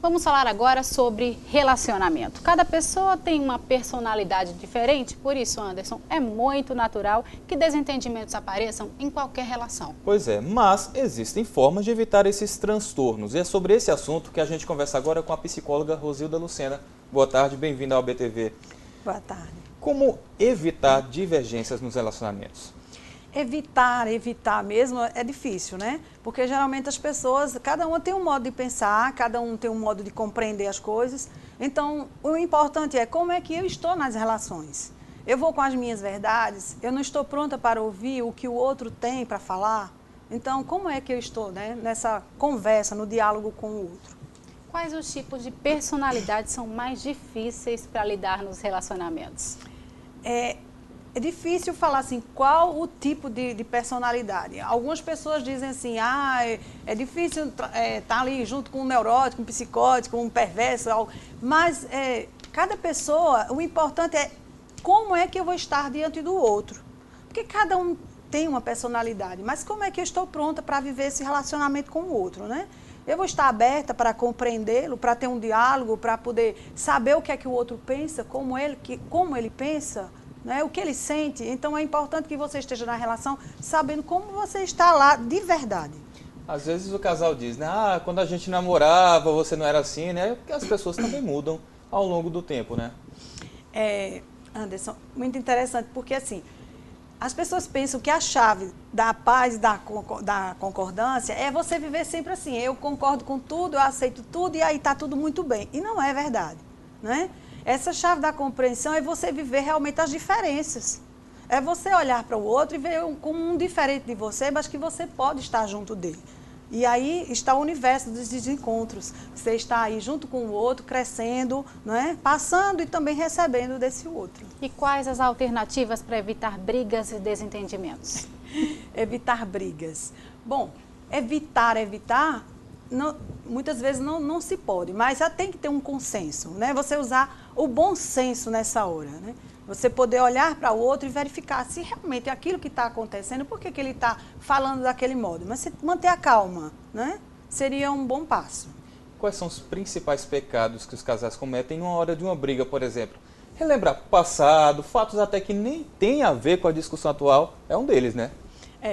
Vamos falar agora sobre relacionamento. Cada pessoa tem uma personalidade diferente, por isso, Anderson, é muito natural que desentendimentos apareçam em qualquer relação. Pois é, mas existem formas de evitar esses transtornos. E é sobre esse assunto que a gente conversa agora com a psicóloga Rosilda Lucena. Boa tarde, bem-vinda ao BTV. Boa tarde. Como evitar divergências nos relacionamentos? Evitar mesmo é difícil, né? Porque geralmente as pessoas, cada uma tem um modo de pensar, cada um tem um modo de compreender as coisas. Então, o importante é como é que eu estou nas relações. Eu vou com as minhas verdades, eu não estou pronta para ouvir o que o outro tem para falar. Então, como é que eu estou, né, nessa conversa, no diálogo com o outro? Quais os tipos de personalidade são mais difíceis para lidar nos relacionamentos? É difícil falar assim, qual o tipo de personalidade. Algumas pessoas dizem assim, é difícil estar ali junto com um neurótico, um psicótico, um perverso, mas cada pessoa, o importante é como é que eu vou estar diante do outro. Porque cada um tem uma personalidade, mas como é que eu estou pronta para viver esse relacionamento com o outro, né? Eu vou estar aberta para compreendê-lo, para ter um diálogo, para poder saber o que é que o outro pensa, como ele pensa, né, o que ele sente. Então é importante que você esteja na relação sabendo como você está lá de verdade. Às vezes o casal diz, né? Quando a gente namorava você não era assim, né? Porque as pessoas também mudam ao longo do tempo, né? Anderson, muito interessante, porque assim, as pessoas pensam que a chave da paz e da concordância é você viver sempre assim, eu concordo com tudo, eu aceito tudo e aí está tudo muito bem. E não é verdade, né? Essa chave da compreensão é você viver realmente as diferenças. É você olhar para o outro e ver como um diferente de você, mas que você pode estar junto dele. E aí está o universo dos desencontros. Você está aí junto com o outro, crescendo, né? Passando e também recebendo desse outro. E quais as alternativas para evitar brigas e desentendimentos? Evitar brigas. Bom, evitar... Não, muitas vezes não se pode, mas já tem que ter um consenso, né? Você usar o bom senso nessa hora, né? Você poder olhar para o outro e verificar se realmente aquilo que está acontecendo, por que ele está falando daquele modo. Mas se manter a calma, né? Seria um bom passo. Quais são os principais pecados que os casais cometem numa hora de uma briga, por exemplo? Relembrar passado, fatos até que nem tem a ver com a discussão atual, é um deles, né?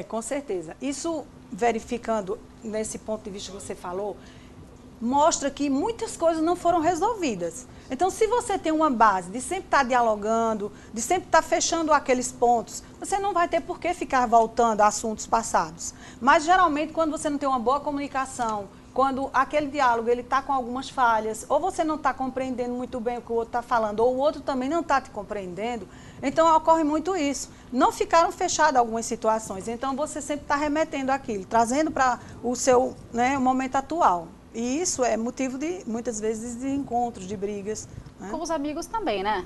Com certeza. Isso, verificando nesse ponto de vista que você falou, mostra que muitas coisas não foram resolvidas. Então, se você tem uma base de sempre estar dialogando, de sempre estar fechando aqueles pontos, você não vai ter por que ficar voltando a assuntos passados. Mas, geralmente, quando você não tem uma boa comunicação, quando aquele diálogo está com algumas falhas, ou você não está compreendendo muito bem o que o outro está falando, ou o outro também não está te compreendendo, então ocorre muito isso. Não ficaram fechadas algumas situações, então você sempre está remetendo aquilo, trazendo para o seu, né, o momento atual. E isso é motivo de, muitas vezes, de encontros, de brigas, né? Com os amigos também, né?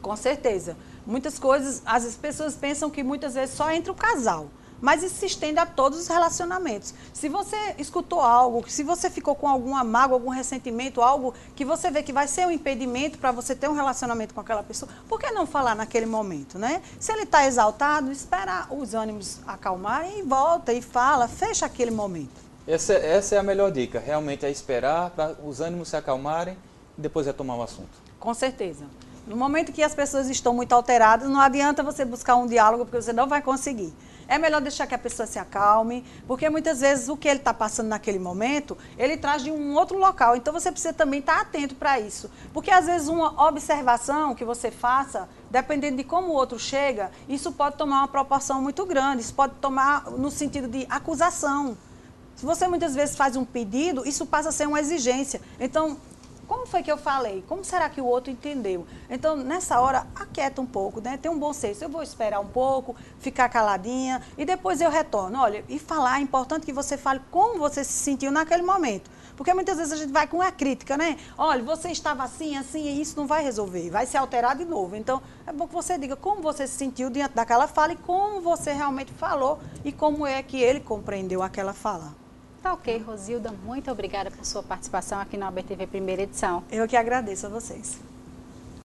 Com certeza. Muitas coisas, as pessoas pensam que muitas vezes só entra o casal. Mas isso se estende a todos os relacionamentos. Se você escutou algo, se você ficou com alguma mágoa, algum ressentimento, algo que você vê que vai ser um impedimento para você ter um relacionamento com aquela pessoa, por que não falar naquele momento, né? Se ele está exaltado, espera os ânimos acalmarem e volta e fala, fecha aquele momento. Essa é a melhor dica, realmente é esperar para os ânimos se acalmarem e depois retomar o assunto. Com certeza. No momento que as pessoas estão muito alteradas, não adianta você buscar um diálogo, porque você não vai conseguir. É melhor deixar que a pessoa se acalme, porque muitas vezes o que ele está passando naquele momento, ele traz de um outro local. Então você precisa também estar atento para isso. Porque às vezes uma observação que você faça, dependendo de como o outro chega, isso pode tomar uma proporção muito grande, isso pode tomar no sentido de acusação. Se você muitas vezes faz um pedido, isso passa a ser uma exigência. Então, como foi que eu falei? Como será que o outro entendeu? Então, nessa hora, aquieta um pouco, né? Tem um bom senso. Eu vou esperar um pouco, ficar caladinha e depois eu retorno. Olha, e falar, é importante que você fale como você se sentiu naquele momento. Porque muitas vezes a gente vai com a crítica, né? Olha, você estava assim, assim, e isso não vai resolver, vai se alterar de novo. Então, é bom que você diga como você se sentiu diante daquela fala e como você realmente falou e como é que ele compreendeu aquela fala. Tá ok, Rosilda, muito obrigada por sua participação aqui na ABTV Primeira Edição. Eu que agradeço a vocês.